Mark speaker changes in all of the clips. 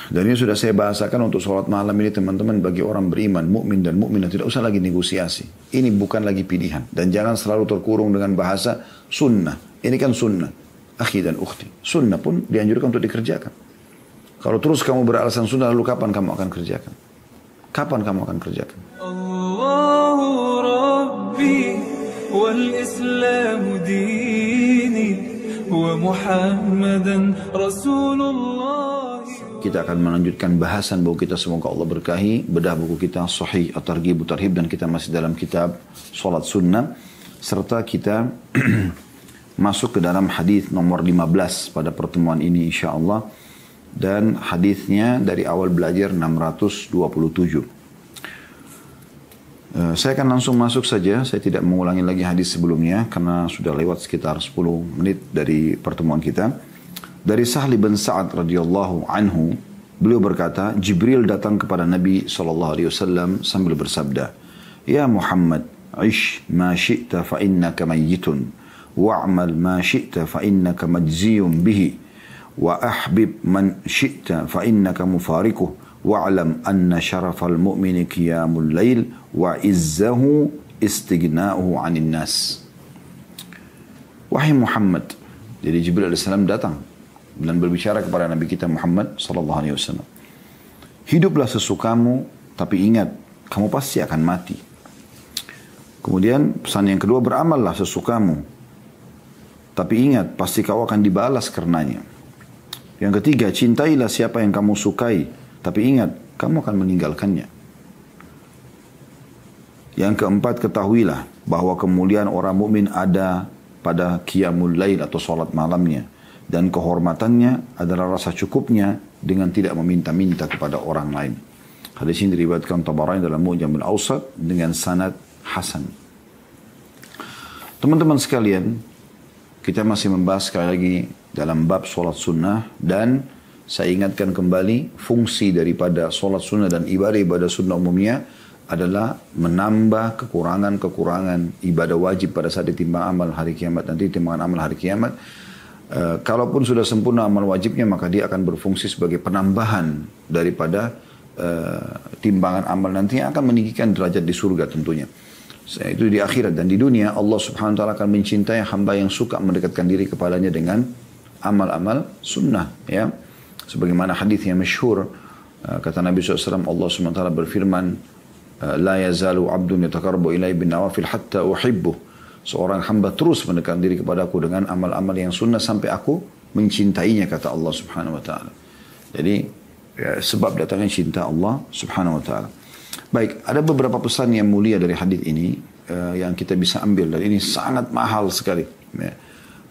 Speaker 1: Dan ini sudah saya bahasakan untuk sholat malam ini teman-teman bagi orang beriman, mukmin dan mukminah tidak usah lagi negosiasi. Ini bukan lagi pilihan. Dan jangan selalu terkurung dengan bahasa sunnah. Ini kan sunnah. Akhi dan ukhti. Sunnah pun dianjurkan untuk dikerjakan. Kalau terus kamu beralasan sunnah, lalu kapan kamu akan kerjakan? Kapan kamu akan kerjakan? Allahu Rabbi wal Islamu dini wa Muhammadan Rasulullah. Kita akan melanjutkan bahasan buku kita, semoga Allah berkahi. Bedah buku kita Sahih At-Targhib Tarhib, dan kita masih dalam kitab Salat Sunnah. Serta kita masuk ke dalam hadis nomor 15 pada pertemuan ini insyaAllah. Dan hadisnya dari awal belajar 627. Saya akan langsung masuk saja, saya tidak mengulangi lagi hadis sebelumnya karena sudah lewat sekitar 10 menit dari pertemuan kita. Dari Sahl bin Sa'ad radhiyallahu anhu, beliau berkata, Jibril datang kepada Nabi SAW sambil bersabda, Ya Muhammad, ish ma syi'ta fa innaka mayyitun, wa'amal ma syi'ta fa innaka majziyun bihi, wa ahbib man syi'ta fa innaka mufarikuh, wa'alam anna syarafal mu'mini qiyamul lail, wa izzahu istighna'uhu 'anil nas. Wahai Muhammad, jadi Jibril AS datang dan berbicara kepada Nabi kita Muhammad SAW. Hiduplah sesukamu, tapi ingat, kamu pasti akan mati. Kemudian pesan yang kedua, beramallah sesukamu, tapi ingat, pasti kau akan dibalas karenanya. Yang ketiga, cintailah siapa yang kamu sukai, tapi ingat, kamu akan meninggalkannya. Yang keempat, ketahuilah bahwa kemuliaan orang mukmin ada pada qiyamul lail atau salat malamnya. Dan kehormatannya adalah rasa cukupnya dengan tidak meminta-minta kepada orang lain. Hadis ini diriwayatkan Tabarani dalam Mu'jamul Awsat dengan sanad hasan. Teman-teman sekalian, kita masih membahas sekali lagi dalam bab solat sunnah, dan saya ingatkan kembali fungsi daripada solat sunnah dan ibadah sunnah umumnya adalah menambah kekurangan-kekurangan ibadah wajib pada saat ditimbang amal hari kiamat. Nanti timbangan amal hari kiamat, kalaupun sudah sempurna amal wajibnya, maka dia akan berfungsi sebagai penambahan daripada timbangan amal nanti yang akan meninggikan derajat di surga tentunya. Itu di akhirat. Dan di dunia Allah subhanahu wa ta'ala akan mencintai hamba yang suka mendekatkan diri kepadanya dengan amal-amal sunnah. Ya. Sebagaimana hadis yang masyhur, kata Nabi SAW, Allah subhanahu wa ta'ala berfirman, La yazalu abdun yatakarrabu ilai bin nawafil hatta uhibbuh. Seorang hamba terus mendekatkan diri kepadaku dengan amal-amal yang sunnah sampai aku mencintainya, kata Allah subhanahu wa ta'ala. Jadi sebab datangnya cinta Allah subhanahu wa ta'ala. Baik, ada beberapa pesan yang mulia dari hadis ini yang kita bisa ambil, dan ini sangat mahal sekali.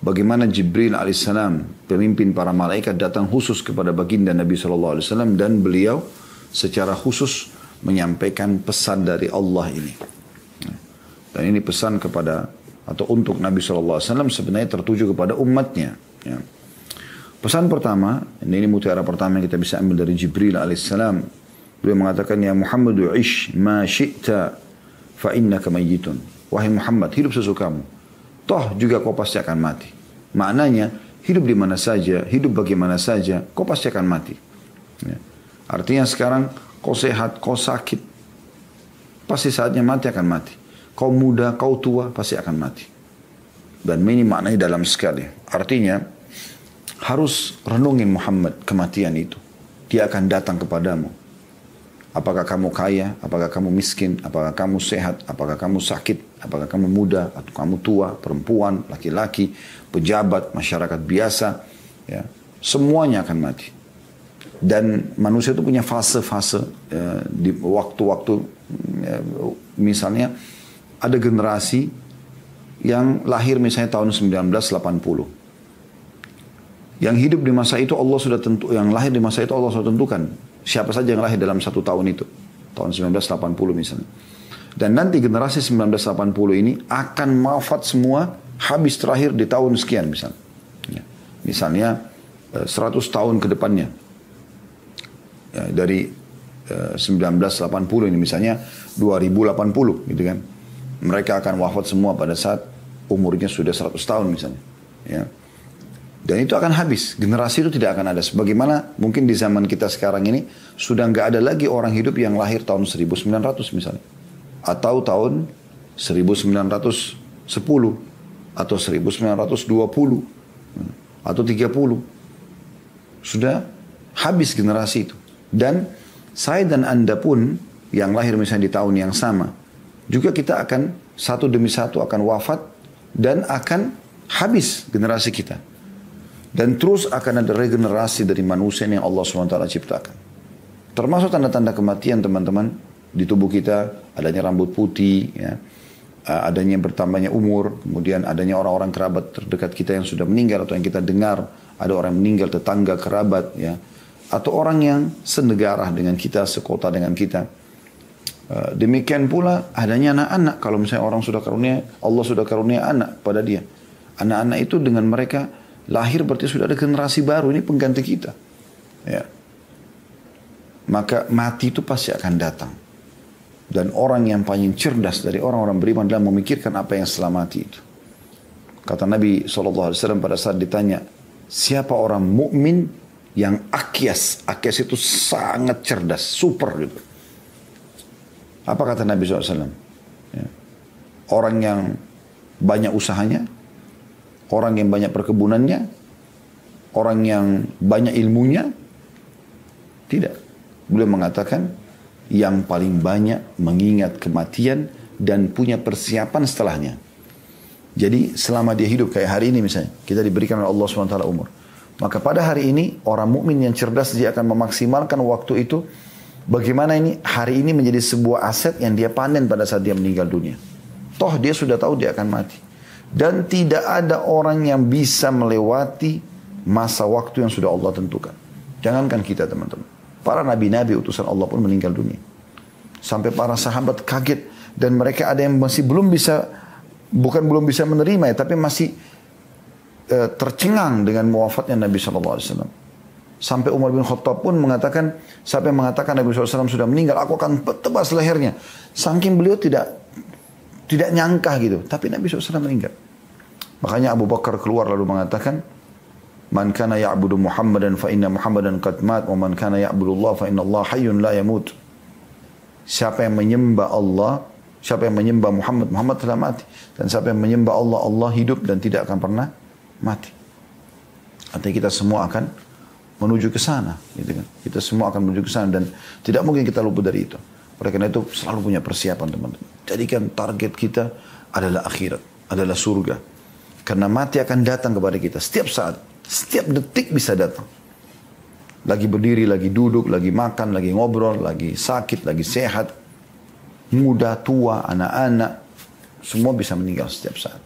Speaker 1: Bagaimana Jibril alaihissalam, pemimpin para malaikat, datang khusus kepada baginda Nabi SAW, dan beliau secara khusus menyampaikan pesan dari Allah ini. Dan ini pesan kepada atau untuk Nabi SAW sebenarnya tertuju kepada umatnya. Ya. Pesan pertama, ini mutiara pertama yang kita bisa ambil dari Jibril alaihissalam. Beliau mengatakan, Ya Muhammadu ish ma syi'ta fa innaka mayyitun. Wahai Muhammad, hidup sesukamu. Toh juga kau pasti akan mati. Maknanya, hidup di mana saja, hidup bagaimana saja, kau pasti akan mati. Ya. Artinya sekarang kau sehat, kau sakit, pasti saatnya mati akan mati. Kau muda, kau tua, pasti akan mati. Dan ini maknanya dalam sekali. Artinya, harus renungin Muhammad kematian itu. Dia akan datang kepadamu. Apakah kamu kaya, apakah kamu miskin, apakah kamu sehat, apakah kamu sakit, apakah kamu muda, atau kamu tua, perempuan, laki-laki, pejabat, masyarakat biasa. Ya, semuanya akan mati. Dan manusia itu punya fase-fase di waktu-waktu, misalnya, ada generasi yang lahir misalnya tahun 1980. Yang hidup di masa itu Allah sudah tentu, yang lahir di masa itu Allah sudah tentukan siapa saja yang lahir dalam satu tahun itu. Tahun 1980 misalnya. Dan nanti generasi 1980 ini akan wafat semua, habis terakhir di tahun sekian misalnya. Ya. Misalnya 100 tahun ke depannya. Ya, dari 1980 ini misalnya 2080 gitu kan. Mereka akan wafat semua pada saat umurnya sudah 100 tahun misalnya. Ya. Dan itu akan habis. Generasi itu tidak akan ada. Sebagaimana mungkin di zaman kita sekarang ini sudah nggak ada lagi orang hidup yang lahir tahun 1900 misalnya. Atau tahun 1910. Atau 1920. Atau 30. Sudah habis generasi itu. Dan saya dan Anda pun yang lahir misalnya di tahun yang sama. Juga kita akan satu demi satu akan wafat. Dan akan habis generasi kita. Dan terus akan ada regenerasi dari manusia yang Allah SWT ciptakan. Termasuk tanda-tanda kematian teman-teman. Di tubuh kita adanya rambut putih, ya, adanya bertambahnya umur, kemudian adanya orang-orang kerabat terdekat kita yang sudah meninggal atau yang kita dengar. Ada orang yang meninggal, tetangga, kerabat, ya, atau orang yang senegara dengan kita, sekota dengan kita. Demikian pula adanya anak-anak. Kalau misalnya orang sudah karunia, Allah sudah karunia anak pada dia. Anak-anak itu dengan mereka lahir berarti sudah ada generasi baru, ini pengganti kita. Ya. Maka mati itu pasti akan datang. Dan orang yang paling cerdas dari orang-orang beriman adalah memikirkan apa yang setelah mati itu. Kata Nabi SAW pada saat ditanya, siapa orang mukmin yang akyas? Akyas itu sangat cerdas, super gitu. Apa kata Nabi SAW? Ya. Orang yang banyak usahanya, orang yang banyak perkebunannya, orang yang banyak ilmunya, tidak. Beliau mengatakan yang paling banyak mengingat kematian dan punya persiapan setelahnya. Jadi selama dia hidup kayak hari ini misalnya, kita diberikan oleh Allah SWT umur. Maka pada hari ini orang mukmin yang cerdas dia akan memaksimalkan waktu itu. Bagaimana ini hari ini menjadi sebuah aset yang dia panen pada saat dia meninggal dunia. Toh dia sudah tahu dia akan mati. Dan tidak ada orang yang bisa melewati masa waktu yang sudah Allah tentukan. Jangankan kita teman-teman. Para nabi-nabi utusan Allah pun meninggal dunia. Sampai para sahabat kaget. Dan mereka ada yang masih belum bisa, bukan belum bisa menerima ya, tapi masih tercengang dengan wafatnya Nabi SAW. Sampai Umar bin Khattab pun mengatakan, siapa yang mengatakan Nabi SAW sudah meninggal, aku akan tebas lehernya. Saking beliau tidak nyangka gitu. Tapi Nabi SAW meninggal. Makanya Abu Bakar keluar lalu mengatakan, Man kana ya'budu Muhammadan fa inna Muhammadan qad mat wa man kana ya'budu Allah fa inna Allah hayyun la yamut. Siapa yang menyembah Allah, siapa yang menyembah Muhammad, Muhammad telah mati. Dan siapa yang menyembah Allah, Allah hidup dan tidak akan pernah mati. Artinya kita semua akan menuju ke sana, gitu kan. Kita semua akan menuju ke sana dan tidak mungkin kita luput dari itu. Oleh karena itu selalu punya persiapan teman-teman. Jadikan target kita adalah akhirat, adalah surga. Karena mati akan datang kepada kita setiap saat, setiap detik bisa datang. Lagi berdiri, lagi duduk, lagi makan, lagi ngobrol, lagi sakit, lagi sehat. Muda, tua, anak-anak, semua bisa meninggal setiap saat.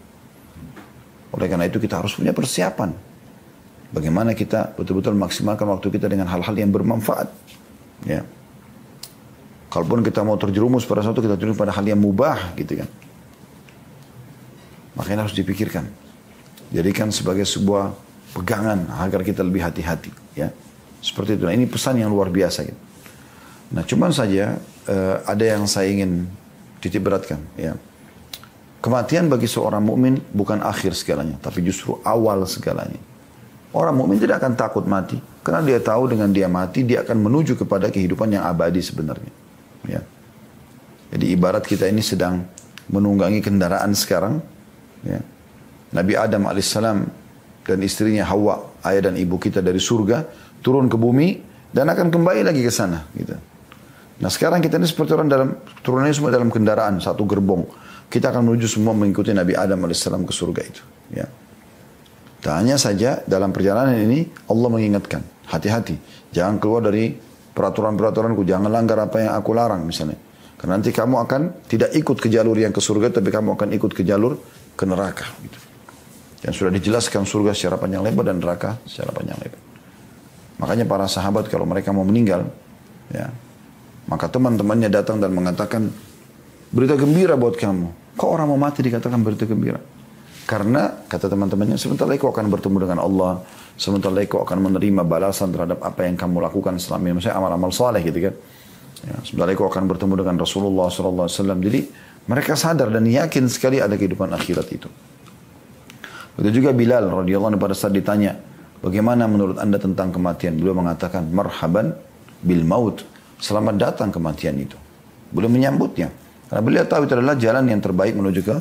Speaker 1: Oleh karena itu kita harus punya persiapan. Bagaimana kita betul-betul maksimalkan waktu kita dengan hal-hal yang bermanfaat. Ya. Kalaupun kita mau terjerumus pada sesuatu, kita terjerumus pada hal yang mubah, gitu kan. Makanya harus dipikirkan. Jadikan sebagai sebuah pegangan agar kita lebih hati-hati. Ya. Seperti itu. Nah, ini pesan yang luar biasa. Gitu. Nah, cuman saja ada yang saya ingin titik beratkan. Ya. Kematian bagi seorang mukmin bukan akhir segalanya, tapi justru awal segalanya. Orang mukmin tidak akan takut mati, karena dia tahu dengan dia mati, dia akan menuju kepada kehidupan yang abadi sebenarnya. Ya. Jadi ibarat kita ini sedang menunggangi kendaraan sekarang. Ya. Nabi Adam alaihissalam dan istrinya Hawa, ayah dan ibu kita dari surga, turun ke bumi dan akan kembali lagi ke sana. Gitu. Nah sekarang kita ini seperti orang dalam, turunannya semua dalam kendaraan, satu gerbong. Kita akan menuju semua mengikuti Nabi Adam alaihissalam ke surga itu. Ya. Hanya saja dalam perjalanan ini Allah mengingatkan, hati-hati, jangan keluar dari peraturan-peraturanku, jangan langgar apa yang aku larang misalnya. Karena nanti kamu akan tidak ikut ke jalur yang ke surga, tapi kamu akan ikut ke jalur ke neraka. Gitu. Yang sudah dijelaskan surga secara panjang lebar dan neraka secara panjang lebar. Makanya para sahabat kalau mereka mau meninggal, ya, maka teman-temannya datang dan mengatakan, berita gembira buat kamu. Kok orang mau mati dikatakan berita gembira? Karena kata teman-temannya, sebentar lagi kau akan bertemu dengan Allah, sebentar lagi kau akan menerima balasan terhadap apa yang kamu lakukan selama ini, misalnya amal-amal saleh gitu kan. Ya, sebentar lagi kau akan bertemu dengan Rasulullah SAW. Jadi mereka sadar dan yakin sekali ada kehidupan akhirat itu. Begitu juga Bilal radhiyallahu anhu pada saat ditanya, bagaimana menurut anda tentang kematian? Beliau mengatakan, marhaban bil maut. Selamat datang kematian itu. Beliau menyambutnya. Karena beliau tahu itu adalah jalan yang terbaik menuju ke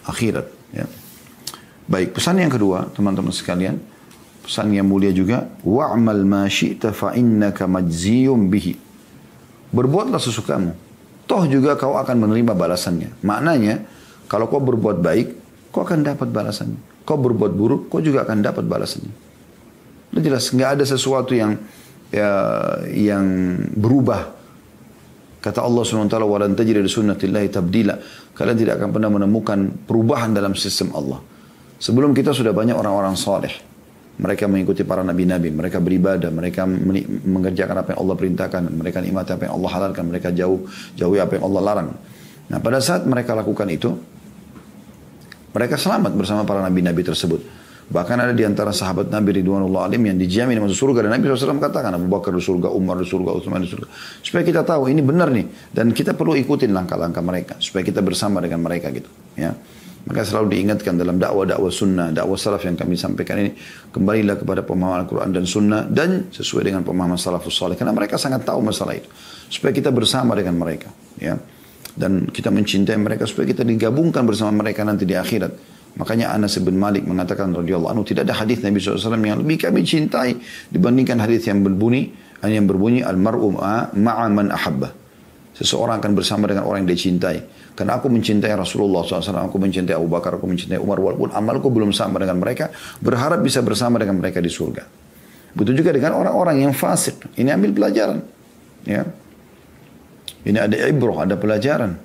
Speaker 1: akhirat. Ya. Baik, pesan yang kedua, teman-teman sekalian. Pesan yang mulia juga. Wa'mal ma syi'ta fa'innaka majziyum bihi. Berbuatlah sesukamu. Toh juga kau akan menerima balasannya. Maknanya, kalau kau berbuat baik, kau akan dapat balasannya. Kau berbuat buruk, kau juga akan dapat balasannya. Itu jelas, nggak ada sesuatu yang berubah. Kata Allah SWT, walan tajida li sunnatillahi tabdila. Kalian tidak akan pernah menemukan perubahan dalam sistem Allah. Sebelum kita sudah banyak orang-orang saleh. Mereka mengikuti para nabi-nabi, mereka beribadah, mereka mengerjakan apa yang Allah perintahkan, mereka nikmati apa yang Allah halalkan, mereka jauhi apa yang Allah larang. Nah, pada saat mereka lakukan itu, mereka selamat bersama para nabi-nabi tersebut. Bahkan ada di antara sahabat Nabi Ridwanullah alim yang dijamin masuk surga. Dan Nabi SAW katakan, Abu Bakar di surga, Umar di surga, Utsman di surga. Supaya kita tahu ini benar nih. Dan kita perlu ikutin langkah-langkah mereka. Supaya kita bersama dengan mereka gitu. Ya. Maka selalu diingatkan dalam dakwah-dakwah sunnah, dakwah salaf yang kami sampaikan ini. Kembalilah kepada pemahaman Al-Quran dan sunnah. Dan sesuai dengan pemahaman salafus salih. Karena mereka sangat tahu masalah itu. Supaya kita bersama dengan mereka. Ya. Dan kita mencintai mereka supaya kita digabungkan bersama mereka nanti di akhirat. Makanya Anas bin Malik mengatakan radhiyallahu anhu, tidak ada hadis Nabi SAW yang lebih kami cintai dibandingkan hadis yang berbunyi al-mar'u ma'a man ahabba. Seseorang akan bersama dengan orang yang dia cintai. Karena aku mencintai Rasulullah SAW, aku mencintai Abu Bakar, aku mencintai Umar, walaupun amalku belum sama dengan mereka, berharap bisa bersama dengan mereka di surga. Begitu juga dengan orang-orang yang fasik. Ini ambil pelajaran. Ya. Ini ada ibrah, ada pelajaran.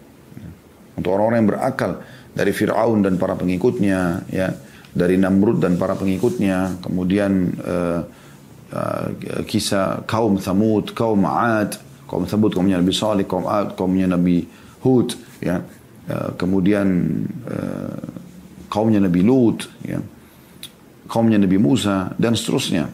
Speaker 1: Untuk orang-orang yang berakal. Dari Fir'aun dan para pengikutnya. Ya. Dari Namrud dan para pengikutnya. Kemudian kisah kaum Thamud, kaum Ad. Kaum Thamud, kaumnya Nabi Salih. Kaum Ad, kaumnya Nabi Hud. Ya. Kemudian kaumnya Nabi Lut. Ya. Kaumnya Nabi Musa. Dan seterusnya.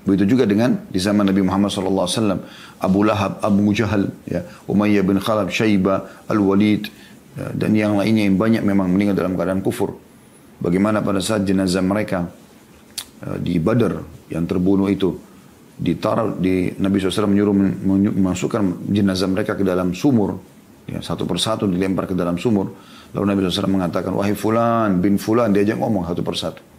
Speaker 1: Begitu juga dengan di zaman Nabi Muhammad SAW, Abu Lahab, Abu Jahal, ya, Umayyah bin Khalaf, Syaibah, Al-Walid, ya, dan yang lainnya yang banyak memang meninggal dalam keadaan kufur. Bagaimana pada saat jenazah mereka di Badar yang terbunuh itu ditaruh di Nabi SAW menyuruh memasukkan jenazah mereka ke dalam sumur, ya, satu persatu dilempar ke dalam sumur. Lalu Nabi SAW mengatakan, wahai fulan bin fulan, diajak ngomong satu persatu.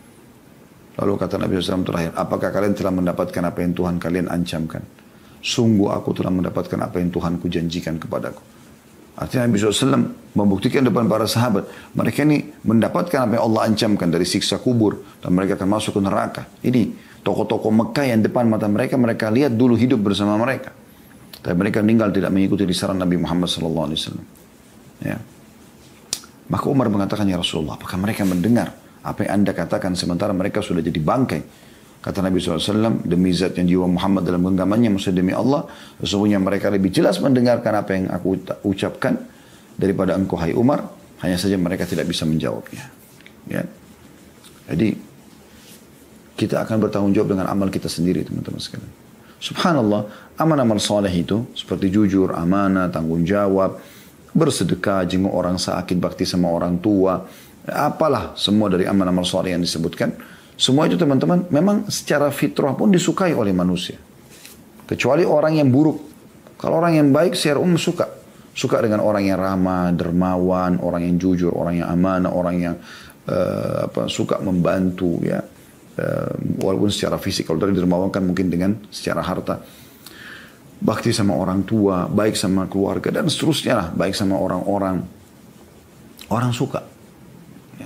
Speaker 1: Lalu kata Nabi SAW terakhir, apakah kalian telah mendapatkan apa yang Tuhan kalian ancamkan? Sungguh aku telah mendapatkan apa yang Tuhanku janjikan kepadaku. Artinya Nabi SAW membuktikan depan para sahabat, mereka ini mendapatkan apa yang Allah ancamkan dari siksa kubur, dan mereka akan masuk ke neraka. Ini tokoh-tokoh Mekah yang depan mata mereka, mereka lihat dulu hidup bersama mereka. Tapi mereka meninggal tidak mengikuti saran Nabi Muhammad SAW. Ya. Maka Umar mengatakan, ya Rasulullah, apakah mereka mendengar apa yang anda katakan sementara mereka sudah jadi bangkai? Kata Nabi SAW, demi zat yang jiwa Muhammad dalam genggamannya, maksudnya demi Allah, sesungguhnya mereka lebih jelas mendengarkan apa yang aku ucapkan daripada engkau, hai Umar. Hanya saja mereka tidak bisa menjawabnya. Ya. Jadi, kita akan bertanggung jawab dengan amal kita sendiri, teman-teman sekalian. Subhanallah, amal-amal saleh itu, seperti jujur, amanah, tanggung jawab, bersedekah, jenguk orang sakit, bakti sama orang tua, apalah semua dari amal-amal saleh yang disebutkan, semua itu teman-teman memang secara fitrah pun disukai oleh manusia, kecuali orang yang buruk. Kalau orang yang baik secara umum suka dengan orang yang ramah, dermawan, orang yang jujur, orang yang amanah, orang yang suka membantu, ya, walaupun secara fisik. Kalau dari dermawan kan mungkin dengan secara harta, bakti sama orang tua, baik sama keluarga, dan seterusnya lah, baik sama orang-orang, orang suka.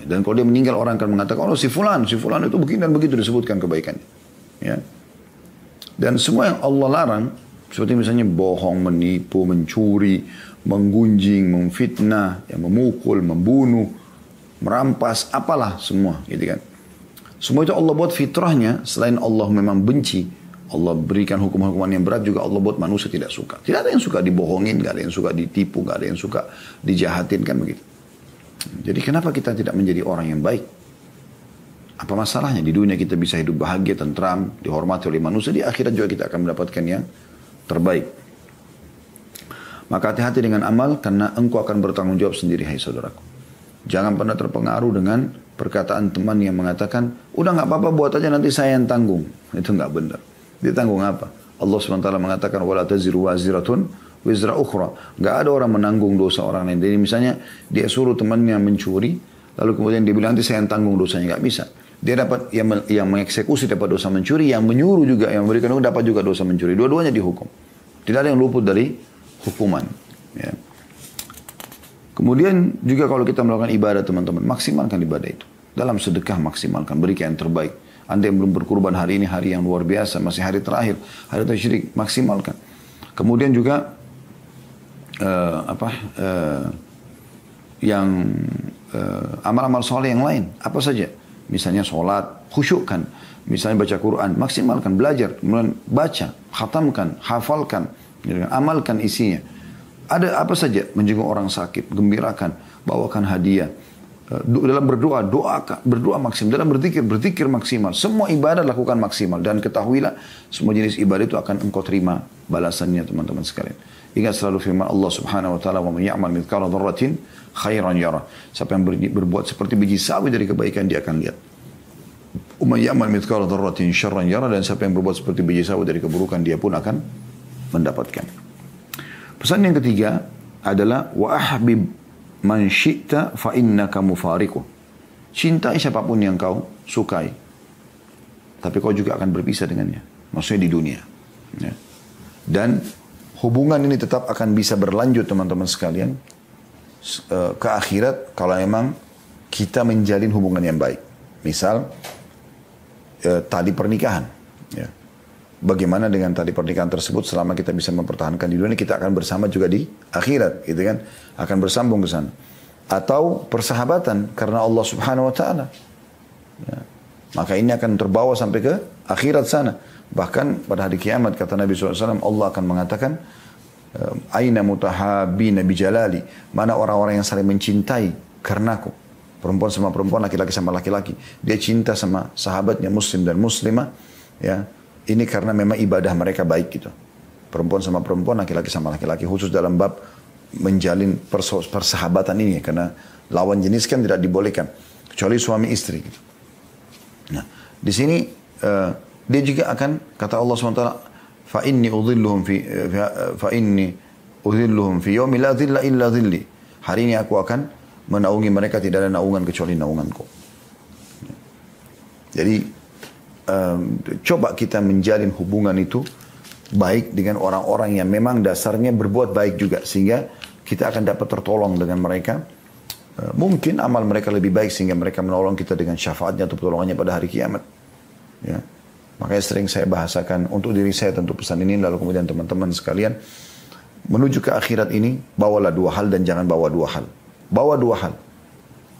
Speaker 1: Dan kalau dia meninggal, orang akan mengatakan, oh si fulan itu begini dan begitu, disebutkan kebaikannya. Ya. Dan semua yang Allah larang, seperti misalnya bohong, menipu, mencuri, menggunjing, memfitnah, ya, memukul, membunuh, merampas, apalah semua, gitu kan. Semua itu Allah buat fitrahnya. Selain Allah memang benci, Allah berikan hukuman-hukuman yang berat, juga Allah buat manusia tidak suka. Tidak ada yang suka dibohongin, tidak ada yang suka ditipu, tidak ada yang suka dijahatin, kan begitu. Jadi kenapa kita tidak menjadi orang yang baik? Apa masalahnya? Di dunia kita bisa hidup bahagia, tentram, dihormati oleh manusia. Di akhirat juga kita akan mendapatkan yang terbaik. Maka hati-hati dengan amal, karena engkau akan bertanggung jawab sendiri, hai saudaraku. Jangan pernah terpengaruh dengan perkataan teman yang mengatakan, udah nggak apa-apa buat aja nanti saya yang tanggung. Itu nggak benar. Dia tanggung apa? Allah SWT mengatakan, wala taziru waziratun wizra ukhra. Nggak ada orang menanggung dosa orang lain. Jadi misalnya dia suruh temannya mencuri, lalu kemudian dia bilang nanti saya yang tanggung dosanya. Nggak bisa. Dia dapat yang mengeksekusi dapat dosa mencuri, yang menyuruh juga, yang memberikan hukum dapat juga dosa mencuri. Dua-duanya dihukum. Tidak ada yang luput dari hukuman. Ya. Kemudian juga kalau kita melakukan ibadah teman-teman, maksimalkan ibadah itu. Dalam sedekah maksimalkan, berikan yang terbaik. Anda yang belum berkurban hari ini, hari yang luar biasa, masih hari terakhir, hari tasyrik, maksimalkan. Kemudian juga amal-amal soleh yang lain, apa saja. Misalnya sholat, khusyukkan. Misalnya baca Quran, maksimalkan, belajar, kemudian baca, khatamkan, hafalkan, amalkan isinya. Ada apa saja, menjenguk orang sakit, gembirakan, bawakan hadiah. Dalam berdoa, berdoa maksimal. Dalam berzikir maksimal. Semua ibadah lakukan maksimal. Dan ketahuilah, semua jenis ibadah itu akan engkau terima balasannya teman-teman sekalian. Ingat selalu firman Allah Subhanahu wa taala, "Wa may ya'mal mithqala dzarratin khairan yarah." Siapa yang berbuat seperti biji sawi dari kebaikan dia akan lihat. "Wa may ya'mal mithqala dzarratin syarran yarah." Dan siapa yang berbuat seperti biji sawi dari keburukan dia pun akan mendapatkan. Pesan yang ketiga adalah wa ahbib man syi'ta fa innaka mufariquh. Cintai siapapun yang kau sukai. Tapi kau juga akan berpisah dengannya. Maksudnya di dunia. Ya. Dan hubungan ini tetap akan bisa berlanjut teman-teman sekalian ke akhirat kalau memang kita menjalin hubungan yang baik. Misal tali pernikahan. Ya. Bagaimana dengan tali pernikahan tersebut selama kita bisa mempertahankan di dunia, kita akan bersama juga di akhirat, gitu kan? Akan bersambung ke sana. Atau persahabatan karena Allah Subhanahu wa taala. Ya. Maka ini akan terbawa sampai ke akhirat sana. Bahkan pada hari kiamat kata Nabi SAW, Allah akan mengatakan, Aina mutahabina bijalali. Mana orang-orang yang saling mencintai karenaku. Perempuan sama perempuan, laki-laki sama laki-laki. Dia cinta sama sahabatnya muslim dan muslimah. Ya. Ini karena memang ibadah mereka baik gitu. Perempuan sama perempuan, laki-laki sama laki-laki. Khusus dalam bab menjalin persahabatan ini. Karena lawan jenis kan tidak dibolehkan. Kecuali suami istri gitu. Nah, di sini dia juga akan, kata Allah SWT, فَإِنِّي أُذِلُّهُمْ فِي يَوْمِ لَا ذِلَّ إِلَّا ذِلِّي. Hari ini aku akan menaungi mereka, tidak ada naungan kecuali naunganku. Jadi, coba kita menjalin hubungan itu baik dengan orang-orang yang memang dasarnya berbuat baik juga, sehingga kita akan dapat tertolong dengan mereka. Mungkin amal mereka lebih baik sehingga mereka menolong kita dengan syafaatnya atau pertolongannya pada hari kiamat. Ya. Makanya sering saya bahasakan untuk diri saya tentu pesan ini, lalu kemudian teman-teman sekalian menuju ke akhirat ini bawalah dua hal dan jangan bawa dua hal. Bawa dua hal.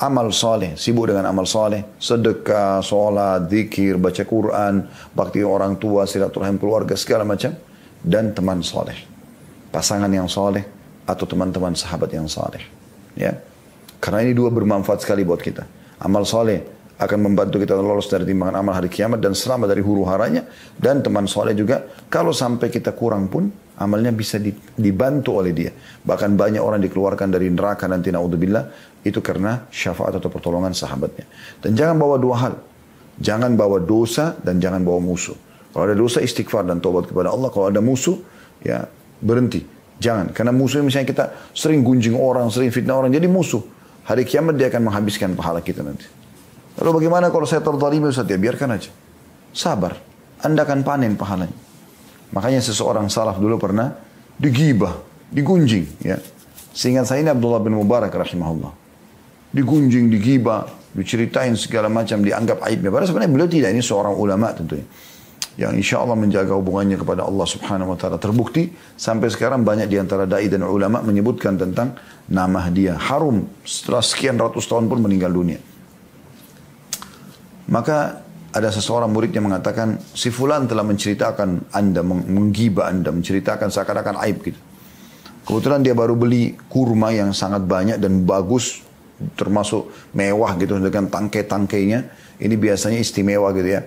Speaker 1: Amal soleh, sibuk dengan amal soleh, sedekah, sholat, zikir, baca Quran, bakti orang tua, silaturahim keluarga, segala macam. Dan teman soleh. Pasangan yang soleh atau teman-teman sahabat yang soleh. Ya. Karena ini dua bermanfaat sekali buat kita. Amal soleh akan membantu kita lolos dari timbangan amal hari kiamat dan selamat dari huru haranya. Dan teman soleh juga, kalau sampai kita kurang pun, amalnya bisa dibantu oleh dia. Bahkan banyak orang dikeluarkan dari neraka nanti, naudzubillah, itu karena syafaat atau pertolongan sahabatnya. Dan jangan bawa dua hal. Jangan bawa dosa dan jangan bawa musuh. Kalau ada dosa, istighfar dan tobat kepada Allah. Kalau ada musuh, ya berhenti. Jangan. Karena musuh misalnya kita sering gunjing orang, sering fitnah orang, jadi musuh. Hari kiamat dia akan menghabiskan pahala kita nanti. Lalu bagaimana kalau saya terzalimi Ustaz? Ya biarkan aja. Sabar. Anda akan panen pahalanya. Makanya seseorang salaf dulu pernah digibah, digunjing. Ya. Seingat saya ini Abdullah bin Mubarak rahimahullah. Digunjing, digibah, diceritain segala macam, dianggap aibnya. Padahal sebenarnya beliau tidak, ini seorang ulama tentunya. Yang insya Allah menjaga hubungannya kepada Allah Subhanahu wa ta'ala. Terbukti sampai sekarang banyak di antara dai dan ulama menyebutkan tentang nama dia. Harum setelah sekian ratus tahun pun meninggal dunia. Maka ada seseorang murid yang mengatakan, si fulan telah menceritakan Anda, menggibah Anda, menceritakan seakan-akan aib gitu. Kebetulan dia baru beli kurma yang sangat banyak dan bagus, termasuk mewah gitu dengan tangkai-tangkainya. Ini biasanya istimewa gitu ya.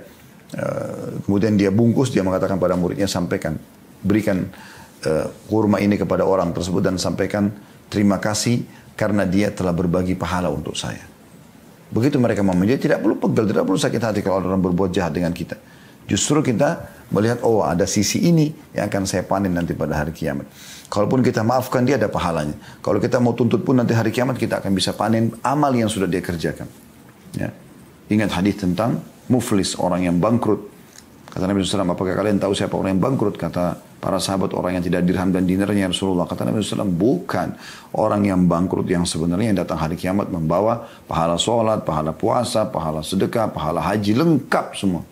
Speaker 1: Kemudian dia bungkus, dia mengatakan pada muridnya, sampaikan, berikan kurma ini kepada orang tersebut dan sampaikan terima kasih karena dia telah berbagi pahala untuk saya. Begitu mereka memahami, dia tidak perlu pegal, tidak perlu sakit hati kalau orang berbuat jahat dengan kita. Justru kita melihat, oh ada sisi ini yang akan saya panen nanti pada hari kiamat. Kalaupun kita maafkan dia, ada pahalanya. Kalau kita mau tuntut pun nanti hari kiamat, kita akan bisa panen amal yang sudah dia kerjakan. Ya. Ingat hadis tentang muflis, orang yang bangkrut. Kata Nabi SAW, apakah kalian tahu siapa orang yang bangkrut? Kata para sahabat, orang yang tidak dirham dan dinarnya Rasulullah. Kata Nabi SAW, bukan orang yang bangkrut yang sebenarnya yang datang hari kiamat membawa pahala sholat, pahala puasa, pahala sedekah, pahala haji, lengkap semua.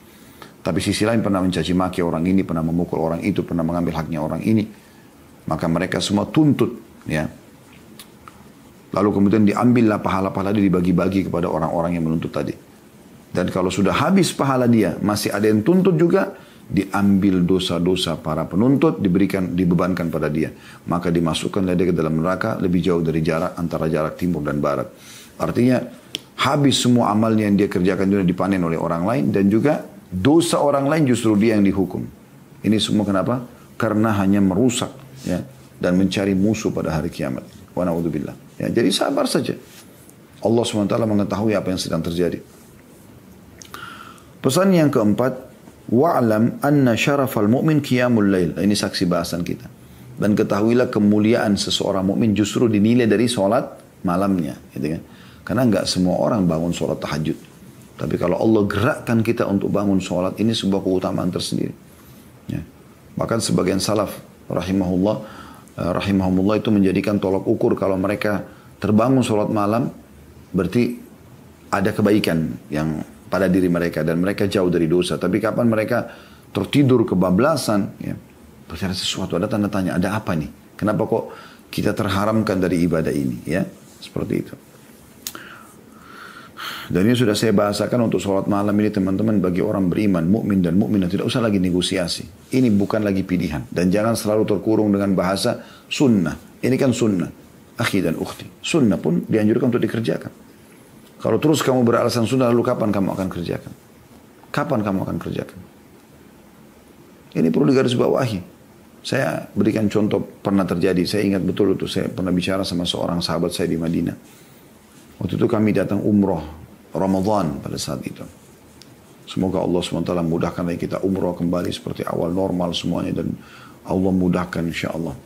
Speaker 1: Tapi sisi lain pernah mencaci maki orang ini, pernah memukul orang itu, pernah mengambil haknya orang ini. Maka mereka semua tuntut. Ya. Lalu kemudian diambillah pahala-pahala dia dibagi-bagi kepada orang-orang yang menuntut tadi. Dan kalau sudah habis pahala dia, masih ada yang tuntut juga, diambil dosa-dosa para penuntut, dibebankan pada dia. Maka dimasukkanlah dia ke dalam neraka lebih jauh dari jarak antara jarak timur dan barat. Artinya, habis semua amalnya yang dia kerjakan juga dipanen oleh orang lain, dan juga dosa orang lain justru dia yang dihukum. Ini semua kenapa? Karena hanya merusak, ya, dan mencari musuh pada hari kiamat. Wa na'udzubillah. Ya, jadi sabar saja. Allah SWT mengetahui apa yang sedang terjadi. Pesan yang keempat, wa'lam anna syarafal mu'min qiyamul lail. Ini saksi bahasan kita. Dan ketahuilah kemuliaan seseorang mukmin justru dinilai dari sholat malamnya, gitu kan? Karena enggak semua orang bangun sholat tahajud. Tapi kalau Allah gerakkan kita untuk bangun sholat, ini sebuah keutamaan tersendiri. Ya. Bahkan sebagian salaf rahimahumullah itu menjadikan tolak ukur kalau mereka terbangun sholat malam, berarti ada kebaikan yang pada diri mereka dan mereka jauh dari dosa. Tapi kapan mereka tertidur kebablasan, ya, berarti ada sesuatu, ada tanda tanya, ada apa nih? Kenapa kok kita terharamkan dari ibadah ini? Ya, seperti itu. Dan ini sudah saya bahasakan untuk sholat malam ini teman-teman, bagi orang beriman, mukmin dan mukminah tidak usah lagi negosiasi. Ini bukan lagi pilihan. Dan jangan selalu terkurung dengan bahasa sunnah. Ini kan sunnah. Akhi dan ukhti. Sunnah pun dianjurkan untuk dikerjakan. Kalau terus kamu beralasan sunnah, lalu kapan kamu akan kerjakan? Kapan kamu akan kerjakan? Ini perlu digarisbawahi. Saya berikan contoh pernah terjadi. Saya ingat betul itu. Saya pernah bicara sama seorang sahabat saya di Madinah. Waktu itu kami datang umroh Ramadan pada saat itu. Semoga Allah SWT mudahkan kita umroh kembali seperti awal normal semuanya. Dan Allah mudahkan insyaAllah.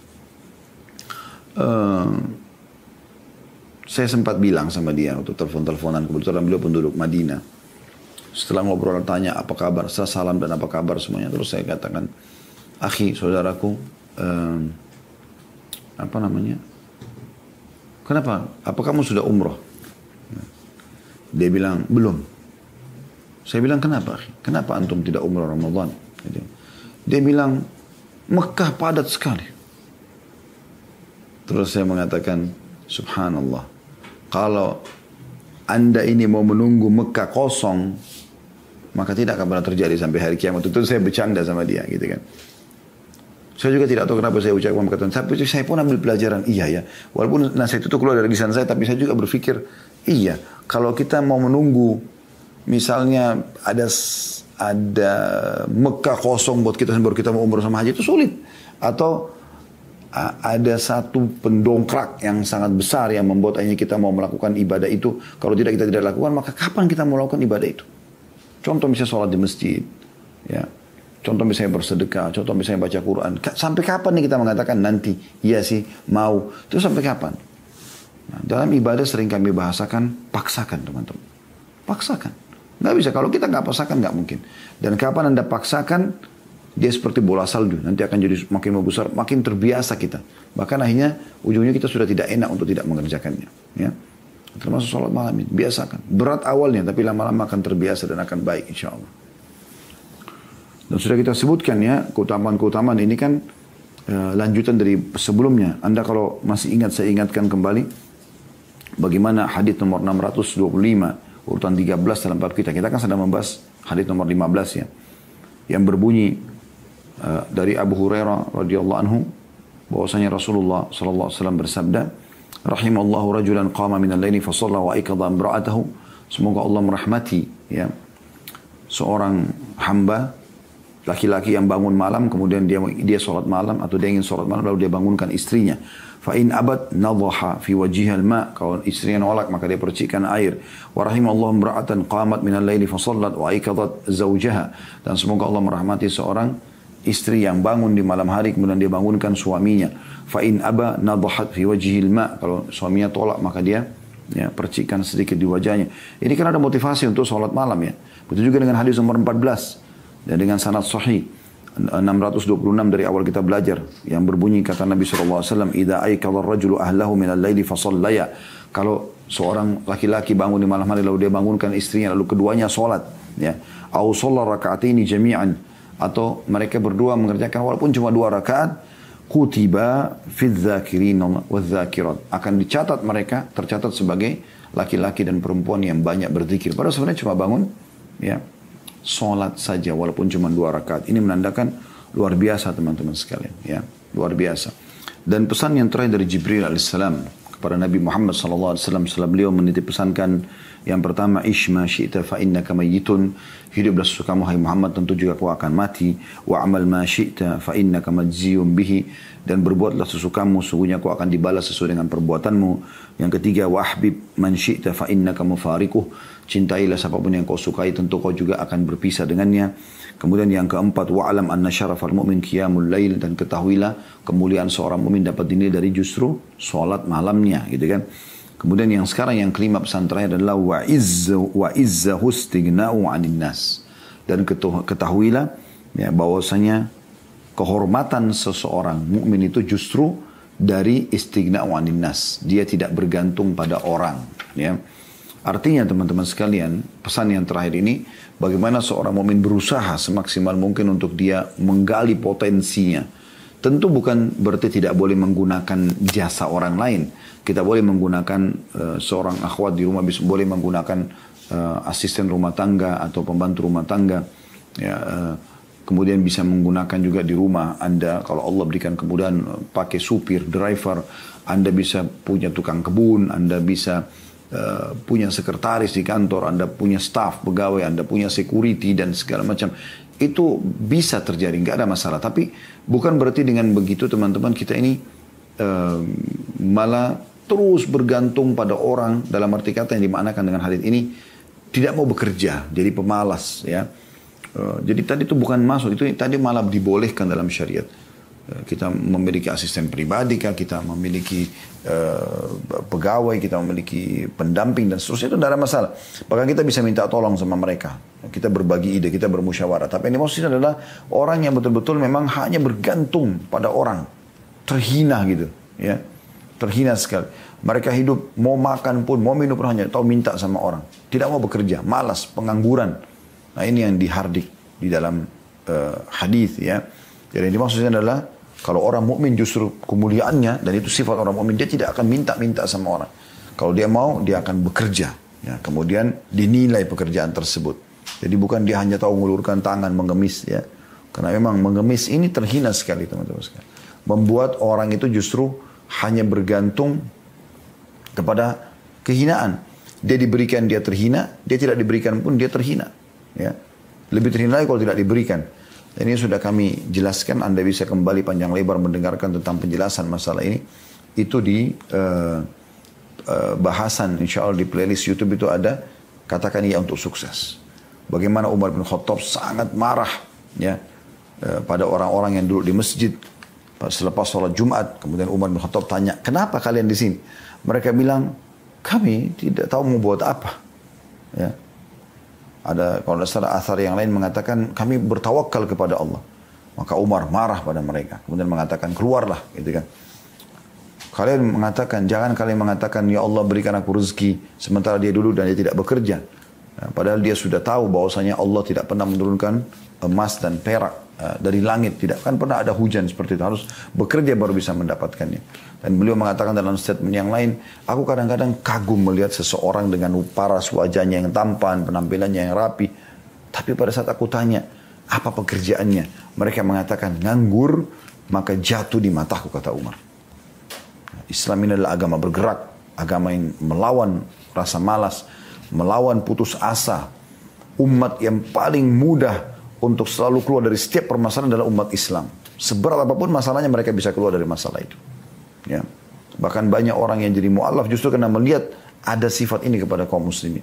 Speaker 1: Saya sempat bilang sama dia untuk telepon-teleponan, kebetulan beliau penduduk Madinah. Setelah ngobrol tanya apa kabar, setelah salam dan apa kabar semuanya, terus saya katakan, akhi, saudaraku, apa namanya? Kenapa? Apa kamu sudah umroh? Dia bilang, belum. Saya bilang, kenapa, akhi? Kenapa antum tidak umroh Ramadan? Dia bilang, Mekah padat sekali. Terus saya mengatakan, subhanallah. Kalau Anda ini mau menunggu Mekah kosong, maka tidak akan pernah terjadi sampai hari kiamat. Itu saya bercanda sama dia, gitu kan. Saya juga tidak tahu kenapa saya ucapkan perkataan. Tapi saya pun ambil pelajaran, iya ya. Walaupun nasihat itu keluar dari lisan saya, tapi saya juga berpikir, iya. Kalau kita mau menunggu, misalnya ada Mekah kosong buat kita baru kita mau umroh sama haji, itu sulit. Atau ada satu pendongkrak yang sangat besar yang membuat akhirnya kita mau melakukan ibadah itu. Kalau tidak kita tidak lakukan, maka kapan kita mau melakukan ibadah itu? Contoh misalnya sholat di masjid, ya. Contoh misalnya bersedekah, contoh misalnya baca Quran. Sampai kapan nih kita mengatakan nanti, iya sih, mau. Terus sampai kapan? Nah, dalam ibadah sering kami bahasakan, paksakan teman-teman. Paksakan. Nggak bisa, kalau kita nggak paksakan nggak mungkin. Dan kapan Anda paksakan, dia seperti bola salju, nanti akan jadi makin membesar, makin terbiasa kita. Bahkan akhirnya ujungnya kita sudah tidak enak untuk tidak mengerjakannya. Ya. Termasuk sholat malam ini, biasakan. Berat awalnya, tapi lama-lama akan terbiasa dan akan baik insya Allah. Dan sudah kita sebutkan ya, keutamaan-keutamaan ini kan lanjutan dari sebelumnya. Anda kalau masih ingat, saya ingatkan kembali, bagaimana hadits nomor 625, urutan 13 dalam bab kita. Kita kan sedang membahas hadits nomor 15 ya. Yang berbunyi, dari Abu Hurairah radhiyallahu anhu bahwasanya Rasulullah sallallahu alaihi wasallam bersabda, rahimallahu rajulan qama min al-laili fa shalla wa aikadha imra'atahu. Semoga Allah merahmati ya seorang hamba laki-laki yang bangun malam kemudian dia sholat malam atau dia ingin sholat malam lalu dia bangunkan istrinya. Fa in abad nadhaha fi wajhihal ma, kalau istrinya nolak maka dia percikan air. Wa rahimallahu imra'atan qamat minal laili fa shallat wa aikadat zawjaha, dan semoga Allah merahmati seorang istri yang bangun di malam hari kemudian dia bangunkan suaminya. Fa in aba nadhahat fi wajhihil ma, kalau suaminya tolak maka dia percikan sedikit di wajahnya. Ini kan ada motivasi untuk sholat malam ya. Begitu juga dengan hadis nomor 14 dan dengan sanad sahih 626 dari awal kita belajar yang berbunyi kata Nabi SAW, idza aikadha ar-rajulu ahlahu min al-laili fa shallaya, kalau seorang laki-laki bangun di malam hari lalu dia bangunkan istrinya lalu keduanya salat ya, au shalla raka'ataini jami'an, atau mereka berdua mengerjakan walaupun cuma 2 rakaat, kutiba fi dzakirin wadz-dzakirat, akan dicatat mereka tercatat sebagai laki-laki dan perempuan yang banyak berzikir. Padahal sebenarnya cuma bangun ya sholat saja walaupun cuma 2 rakaat. Ini menandakan luar biasa teman-teman sekalian ya, luar biasa. Dan pesan yang terakhir dari Jibril alaihissalam kepada Nabi Muhammad sallallahu alaihi wasallam setelah beliau menitip pesankan yang pertama, ish ma syi'ta fa innaka mayyitun, hiduplah sesukamu hai Muhammad tentu juga kau akan mati, wa amal ma syi'ta fa innaka majziyun bihi, dan berbuatlah sesukamu sungguhnya kau akan dibalas sesuai dengan perbuatanmu. Yang ketiga, wa ahbib man syi'ta fa innaka mufariquh, cintailah siapapun yang kau sukai tentu kau juga akan berpisah dengannya. Kemudian yang keempat, wa'alam anna syarafal mu'min qiyamul lail, dan ketahuilah kemuliaan seorang mukmin dapat dinilai dari justru salat malamnya gitu kan. Kemudian yang sekarang yang kelima pesan terakhir adalah wa izzahu istighna'u 'anil nas, dan ketahuilah ya bahwasanya kehormatan seseorang mukmin itu justru dari istighna'u 'anil nas, dia tidak bergantung pada orang ya. Artinya teman-teman sekalian, pesan yang terakhir ini bagaimana seorang mukmin berusaha semaksimal mungkin untuk dia menggali potensinya. Tentu bukan berarti tidak boleh menggunakan jasa orang lain. Kita boleh menggunakan seorang akhwat di rumah, boleh menggunakan asisten rumah tangga atau pembantu rumah tangga. Ya, kemudian bisa menggunakan juga di rumah Anda, kalau Allah berikan kemudahan pakai supir, driver. Anda bisa punya tukang kebun, Anda bisa punya sekretaris di kantor, Anda punya staff pegawai, Anda punya security dan segala macam. Itu bisa terjadi, nggak ada masalah. Tapi bukan berarti dengan begitu teman-teman kita ini malah terus bergantung pada orang, dalam arti kata yang dimaknakan dengan hadits ini tidak mau bekerja, jadi pemalas ya. Jadi tadi itu bukan masuk, itu tadi malah dibolehkan dalam syariat. Kita memiliki asisten pribadi, kita memiliki pegawai, kita memiliki pendamping dan seterusnya, itu tidak ada masalah. Bahkan kita bisa minta tolong sama mereka. Kita berbagi ide, kita bermusyawarah. Tapi yang dimaksud adalah orang yang betul-betul memang hanya bergantung pada orang. Terhina gitu. Ya, terhina sekali. Mereka hidup, mau makan pun, mau minum pun hanya tahu minta sama orang. Tidak mau bekerja, malas, pengangguran. Nah ini yang dihardik di dalam hadis ya. Jadi yang dimaksudnya adalah kalau orang mukmin justru kemuliaannya, dan itu sifat orang mukmin, dia tidak akan minta-minta sama orang. Kalau dia mau, dia akan bekerja. Ya, kemudian dinilai pekerjaan tersebut. Jadi bukan dia hanya tahu mengulurkan tangan, mengemis ya. Karena memang mengemis ini terhina sekali teman-teman sekalian. Membuat orang itu justru hanya bergantung kepada kehinaan. Dia diberikan, dia terhina. Dia tidak diberikan pun dia terhina. Ya. Lebih terhina lagi kalau tidak diberikan. Ini sudah kami jelaskan, Anda bisa kembali panjang lebar mendengarkan tentang penjelasan masalah ini. Itu di bahasan, insya Allah di playlist YouTube itu ada, katakan iya untuk sukses. Bagaimana Umar bin Khattab sangat marah ya, pada orang-orang yang duduk di masjid selepas sholat Jumat. Kemudian Umar bin Khattab tanya, kenapa kalian di sini? Mereka bilang, kami tidak tahu mau buat apa. Ya. Ada kalau tidak salah athar yang lain mengatakan kami bertawakal kepada Allah. Maka Umar marah pada mereka. Kemudian mengatakan keluarlah gitu kan. Kalian mengatakan, jangan kalian mengatakan ya Allah berikan aku rezeki sementara dia duduk dan dia tidak bekerja. Nah, padahal dia sudah tahu bahwasanya Allah tidak pernah menurunkan emas dan perak dari langit. Tidak kan pernah ada hujan seperti itu. Harus bekerja baru bisa mendapatkannya. Dan beliau mengatakan dalam statement yang lain, aku kadang-kadang kagum melihat seseorang dengan paras wajahnya yang tampan, penampilannya yang rapi. Tapi pada saat aku tanya, apa pekerjaannya? Mereka mengatakan, nganggur, maka jatuh di mataku, kata Umar. Islam ini adalah agama bergerak, agama yang melawan rasa malas, melawan putus asa. Umat yang paling mudah untuk selalu keluar dari setiap permasalahan adalah umat Islam. Seberat apapun masalahnya mereka bisa keluar dari masalah itu. Ya. Bahkan banyak orang yang jadi mu'alaf justru karena melihat ada sifat ini kepada kaum muslimin.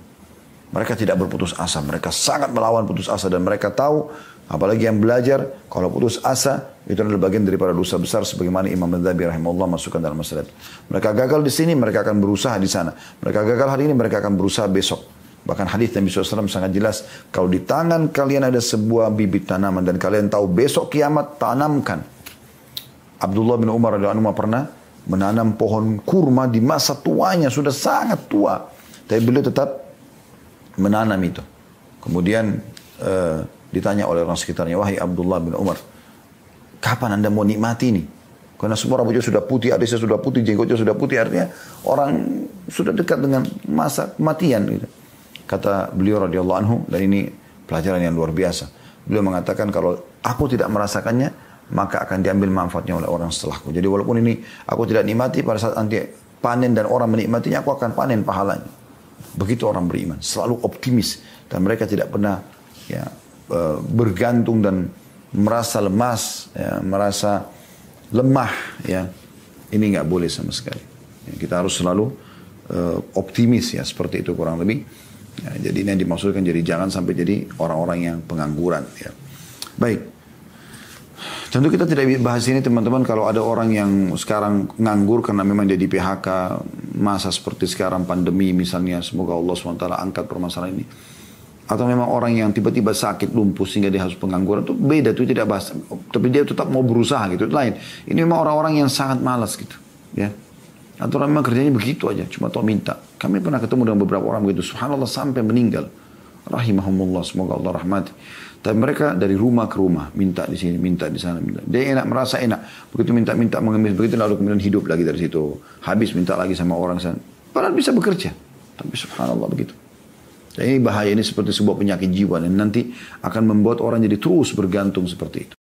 Speaker 1: Mereka tidak berputus asa, mereka sangat melawan putus asa dan mereka tahu, apalagi yang belajar, kalau putus asa itu adalah bagian daripada dosa besar sebagaimana Imam Adz-Dzahabi rahimahullah masukkan dalam masalah itu. Mereka gagal di sini, mereka akan berusaha di sana. Mereka gagal hari ini, mereka akan berusaha besok. Bahkan hadis Nabi SAW sangat jelas, kalau di tangan kalian ada sebuah bibit tanaman dan kalian tahu besok kiamat, tanamkan. Abdullah bin Umar radhiyallahu anhu pernah menanam pohon kurma di masa tuanya, sudah sangat tua. Tapi beliau tetap menanam itu. Kemudian ditanya oleh orang sekitarnya, wahai Abdullah bin Umar, kapan anda mau nikmati ini? Karena semua rambutnya sudah putih, alisnya sudah putih, jenggotnya sudah putih, artinya orang sudah dekat dengan masa kematian. Gitu. Kata beliau radhiyallahu anhu, dan ini pelajaran yang luar biasa. Beliau mengatakan kalau aku tidak merasakannya, maka akan diambil manfaatnya oleh orang setelahku. Jadi walaupun ini aku tidak nikmati, pada saat nanti panen dan orang menikmatinya, aku akan panen pahalanya. Begitu orang beriman, selalu optimis. Dan mereka tidak pernah ya, bergantung dan merasa lemas, ya, merasa lemah. Ya. Ini nggak boleh sama sekali. Ya, kita harus selalu optimis ya, seperti itu kurang lebih. Ya, jadi ini yang dimaksudkan, jadi jangan sampai jadi orang-orang yang pengangguran. Ya. Baik. Tentu kita tidak bahas ini teman-teman kalau ada orang yang sekarang nganggur karena memang dia di PHK, masa seperti sekarang pandemi misalnya, semoga Allah SWT angkat permasalahan ini. Atau memang orang yang tiba-tiba sakit lumpuh sehingga dia harus pengangguran, itu beda, itu tidak bahas. Tapi dia tetap mau berusaha gitu, itu lain. Ini memang orang-orang yang sangat malas gitu. Ya. Atau orang memang kerjanya begitu aja, cuma tahu minta. Kami pernah ketemu dengan beberapa orang begitu, subhanallah sampai meninggal. Rahimahumullah, semoga Allah rahmati. Tapi mereka dari rumah ke rumah, minta di sini, minta di sana, minta. Dia enak, merasa enak. Begitu minta-minta mengemis, begitu lalu kemudian hidup lagi dari situ. Habis minta lagi sama orang sana. Padahal bisa bekerja. Tapi subhanallah begitu. Dan ini bahaya, ini seperti sebuah penyakit jiwa. Dan nanti akan membuat orang jadi terus bergantung seperti itu.